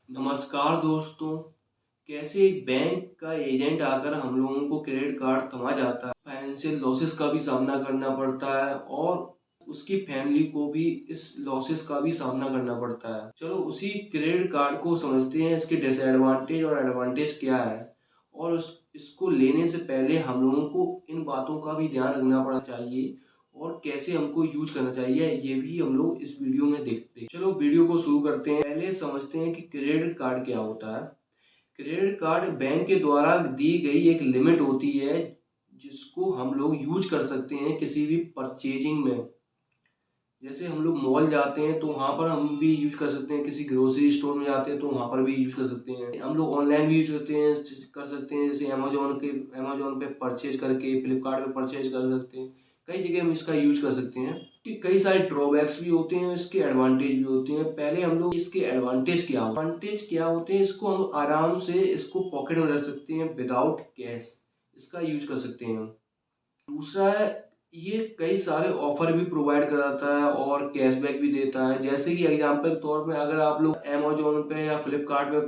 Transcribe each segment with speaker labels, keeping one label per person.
Speaker 1: नमस्कार दोस्तों। कैसे एक बैंक का एजेंट आकर हम लोगों को क्रेडिट कार्ड थमा जाता है, फाइनेंशियल लॉसेस का भी सामना करना पड़ता है और उसकी फैमिली को भी इस लॉसेस का भी सामना करना पड़ता है। चलो उसी क्रेडिट कार्ड को समझते हैं, इसके डिसएडवांटेज और एडवांटेज क्या है और इसको लेने से पहले हम लोगों को इन बातों का भी ध्यान रखना पड़ना चाहिए और कैसे हमको यूज करना चाहिए ये भी हम लोग इस वीडियो में देखते हैं। चलो वीडियो को शुरू करते हैं। पहले समझते हैं कि क्रेडिट कार्ड क्या होता है। क्रेडिट कार्ड बैंक के द्वारा दी गई एक लिमिट होती है जिसको हम लोग यूज कर सकते हैं किसी भी परचेजिंग में। जैसे हम लोग मॉल जाते हैं तो वहाँ पर हम भी यूज कर सकते हैं, किसी ग्रोसरी स्टोर में जाते हैं तो वहाँ पर भी यूज कर सकते हैं, हम लोग ऑनलाइन भी यूज कर सकते हैं जैसे अमेजोन पे परचेज करके, फ्लिपकार्ट पे परचेज कर सकते हैं। कई जगह हम इसका यूज कर सकते हैं कि कई सारे ड्रॉबैक्स भी होते हैं, इसके एडवांटेज भी होते हैं। पहले हम लोग इसके एडवांटेज क्या होते हैं, इसको हम आराम से इसको पॉकेट में रख सकते हैं विदाउट कैश, इसका यूज कर सकते हैं। दूसरा है, ये कई सारे ऑफर भी प्रोवाइड कराता है और कैशबैक भी देता है। जैसे कि एग्जांपल के तौर पे अगर आप लोग अमेजोन पे या फ्लिपकार्ट पे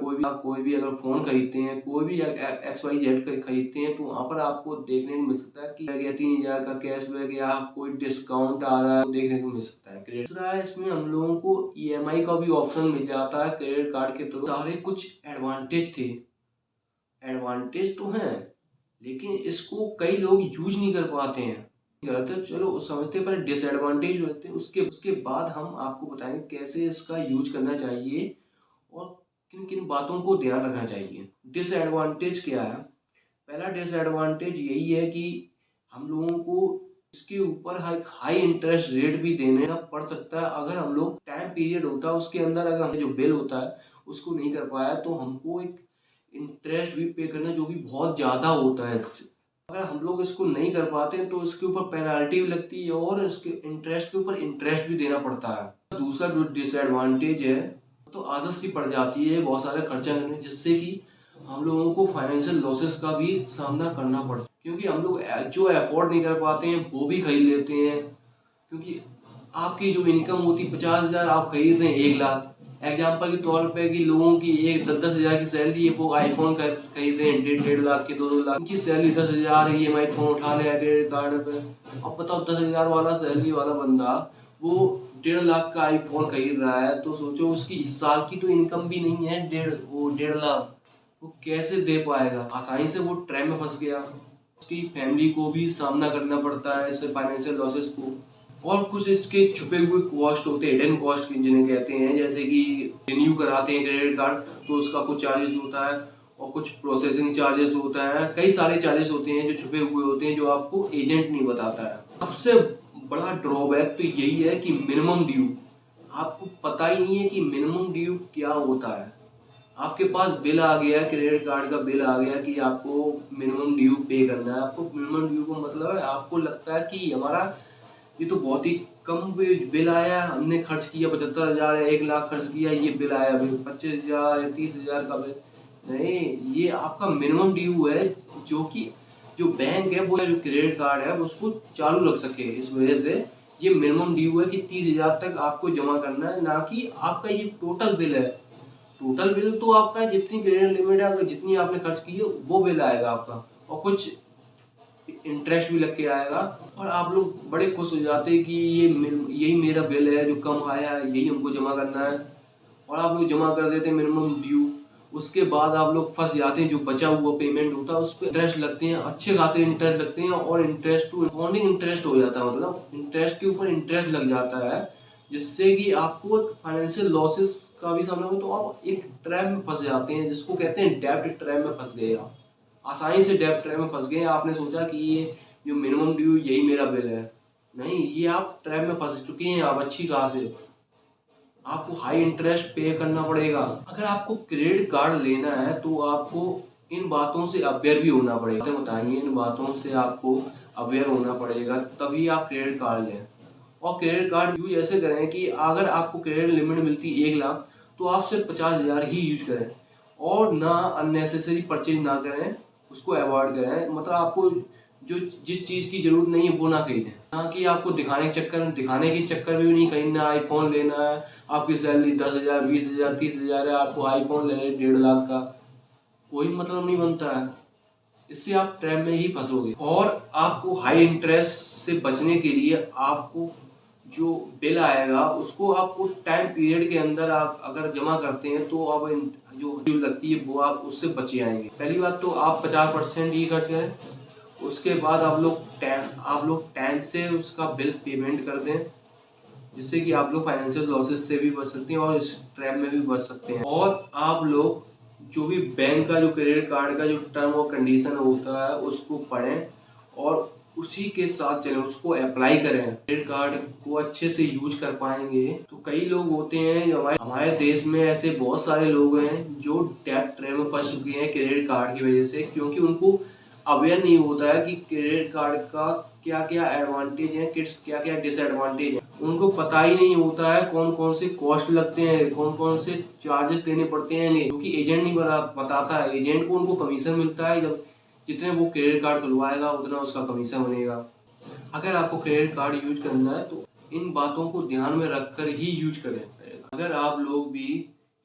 Speaker 1: कोई भी अगर फ़ोन खरीदते हैं, कोई भी एक्स वाई जेड खरीदते हैं तो वहाँ पर आपको देखने को मिल सकता है कि 3,000 का कैशबैक या कोई डिस्काउंट आ रहा है, तो देखने को मिल सकता है। दूसरा है, इसमें हम लोगों को ईएमआई का भी ऑप्शन मिल जाता है क्रेडिट कार्ड के थ्रू। सारे कुछ एडवांटेज थे, एडवांटेज तो हैं लेकिन इसको कई लोग यूज नहीं कर पाते हैं, करते। चलो समझते पर डिसएडवांटेज होते हैं, उसके उसके बाद हम आपको बताएंगे कैसे इसका यूज करना चाहिए और किन किन बातों को ध्यान रखना चाहिए। डिसएडवांटेज क्या है? पहला डिसएडवांटेज यही है कि हम लोगों को इसके ऊपर हाई इंटरेस्ट रेट भी देना पड़ सकता है। अगर हम लोग टाइम पीरियड होता है उसके अंदर अगर हमें जो बिल होता है उसको नहीं कर पाया तो हमको एक इंटरेस्ट भी पे करना जो कि बहुत ज़्यादा होता है। इससे अगर हम लोग इसको नहीं कर पाते हैं तो इसके ऊपर पेनाल्टी भी लगती है और इसके इंटरेस्ट के ऊपर इंटरेस्ट भी देना पड़ता है। दूसरा जो डिसएडवांटेज है तो आदत सी पड़ जाती है बहुत सारे खर्चा करने, जिससे कि हम लोगों को फाइनेंशियल लॉसेस का भी सामना करना पड़ता है, क्योंकि हम लोग जो अफोर्ड नहीं कर पाते हैं वो भी खरीद लेते हैं। क्योंकि आपकी जो इनकम होती 50,000, आप खरीद रहे हैं 1 लाख। एग्जाम्पल के तौर पे कि लोगों की एक 10-10 हज़ार की सैलरी है, वो आईफोन खरीद रहे हैं 1.5 लाख के, 2-2 लाख। उनकी सैलरी 10,000 है, ईएमआई फोन उठा ले क्रेडिट कार्ड पे। अब बताओ 10,000 वाला सैलरी वाला बंदा वो 1.5 लाख का आईफोन खरीद रहा है, तो सोचो उसकी इस साल की तो इनकम भी नहीं है 1.5 लाख, वो कैसे दे पाएगा? आसानी से वो ट्रैप में फंस गया। उसकी फैमिली को भी सामना करना पड़ता है इससे फाइनेंशियल लॉसेस को। और कुछ इसके छुपे हुए कॉस्ट होते हैं, हिडन कॉस्ट जिन्हें कहते हैं, जैसे कि रिन्यू कराते हैं क्रेडिट कार्ड तो उसका कुछ चार्जेस होता है और कुछ प्रोसेसिंग चार्जेस होता है। कई सारे चार्जेस होते हैं जो छुपे हुए होते हैं जो आपको एजेंट नहीं बताता है। सबसे बड़ा ड्रॉबैक तो यही है कि मिनिमम ड्यू, आपको पता ही नहीं है कि मिनिमम ड्यू क्या होता है। आपके पास बिल आ गया, क्रेडिट कार्ड का बिल आ गया कि आपको मिनिमम ड्यू पे करना है। आपको मिनिमम ड्यू का मतलब है, आपको लगता है कि हमारा ये तो बहुत ही कम बिल आया, हमने खर्च किया 75,000 या 1 लाख खर्च किया, ये बिल आया बिल 25,000 या 30,000 का बिल। नहीं, ये आपका मिनिमम ड्यू है जो कि जो बैंक है वो जो क्रेडिट कार्ड है उसको चालू रख सके। इस वजह से ये मिनिमम ड्यू है कि 30,000 तक आपको जमा करना है, ना कि आपका ये टोटल बिल है। टोटल बिल तो आपका जितनी क्रेडिट लिमिट है, अगर जितनी आपने खर्च की है वो बिल आएगा आपका, और कुछ इंटरेस्ट भी लग के आएगा। और आप लोग बड़े खुश हो जाते हैं कि यही मेरा बिल है जो कम आया है, यही हमको जमा करना है, और आप लोग जमा कर देते हैं मिनिमम ड्यू। उसके बाद आप लोग फंस जाते हैं, जो बचा हुआ पेमेंट होता है उस पर इंटरेस्ट लगते हैं, अच्छे खासे इंटरेस्ट लगते हैं, और इंटरेस्ट टू कंपाउंडिंग इंटरेस्ट हो जाता है, मतलब इंटरेस्ट के ऊपर इंटरेस्ट लग जाता है, जिससे कि आपको फाइनेंशियल लॉसेस का भी सामना हो, तो आप एक ट्रैप में फंस जाते हैं जिसको कहते हैं डेब्ट ट्रैप में फंस गए आप। आसानी से डेब्ट ट्रैप में फंस गए। आपने सोचा कि ये जो मिनिमम ड्यू यही मेरा बिल है, नहीं, ये आप ट्रैप में फंस चुके हैं आप अच्छी खासे। आपको हाई इंटरेस्ट पे करना पड़ेगा। अगर आपको क्रेडिट कार्ड लेना है तो आपको इन बातों से अवेयर भी होना पड़ेगा। बताइए, इन बातों से आपको अवेयर होना पड़ेगा तभी आप क्रेडिट कार्ड लें। और क्रेडिट कार्ड यूज ऐसे करें कि अगर आपको क्रेडिट लिमिट मिलती 1 लाख तो आप सिर्फ 50,000 ही यूज करें, और ना अननेसेसरी परचेज ना करें, उसको अवॉइड करें। मतलब आपको जो जिस चीज़ की ज़रूरत नहीं है वो ना खरीदें। ना कि आपको दिखाने के चक्कर में भी नहीं खरीदना, आईफोन लेना है, आपकी सैलरी 10,000 20,000 30,000 है, आपको आईफोन लेना है 1.5 लाख का, कोई मतलब नहीं बनता है। इससे आप ट्रैप में ही फंसोगे। और आपको हाई इंटरेस्ट से बचने के लिए आपको जो बिल आएगा उसको आपको टाइम पीरियड के अंदर आप अगर जमा करते हैं तो आप जो बिल लगती है वो आप उससे बच जाएंगे। पहली बात तो आप 50% ही खर्च करें, उसके बाद आप लोग टाइम से उसका बिल पेमेंट कर दें, जिससे कि आप लोग फाइनेंशियल लॉसेस से भी बच सकते हैं और इस ट्रैप में भी बच सकते हैं। और आप लोग जो भी बैंक का जो क्रेडिट कार्ड का जो टर्म और कंडीशन होता है उसको पढ़ें और उसी के साथ चलें, उसको अप्लाई करें। क्रेडिट कार्ड को अच्छे से यूज कर पाएंगे। तो कई लोग होते हैं जो हमारे देश में, ऐसे बहुत सारे लोग हैं जो डेट ट्रैप में फंस चुके हैं क्रेडिट कार्ड की वजह से, क्योंकि उनको अवेयर नहीं होता है कि क्रेडिट कार्ड का क्या क्या एडवांटेज है, क्या क्या डिसएडवांटेज है। उनको पता ही नहीं होता है कौन कौन से कॉस्ट लगते हैं, कौन कौन से चार्जेस देने पड़ते हैं, क्योंकि एजेंट नहीं बताता है। एजेंट को उनको कमीशन मिलता है, जब जितने वो क्रेडिट कार्ड खुलवाएगा उतना उसका कमीशन बनेगा। अगर आपको क्रेडिट कार्ड यूज करना है तो इन बातों को ध्यान में रखकर ही यूज करें। अगर आप लोग भी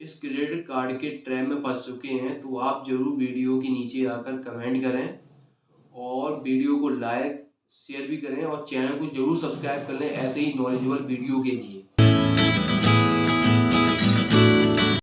Speaker 1: इस क्रेडिट कार्ड के ट्रैप में फंस चुके हैं तो आप जरूर वीडियो के नीचे आकर कमेंट करें और वीडियो को लाइक शेयर भी करें और चैनल को जरूर सब्सक्राइब कर लें ऐसे ही नॉलेजेबल वीडियो के लिए।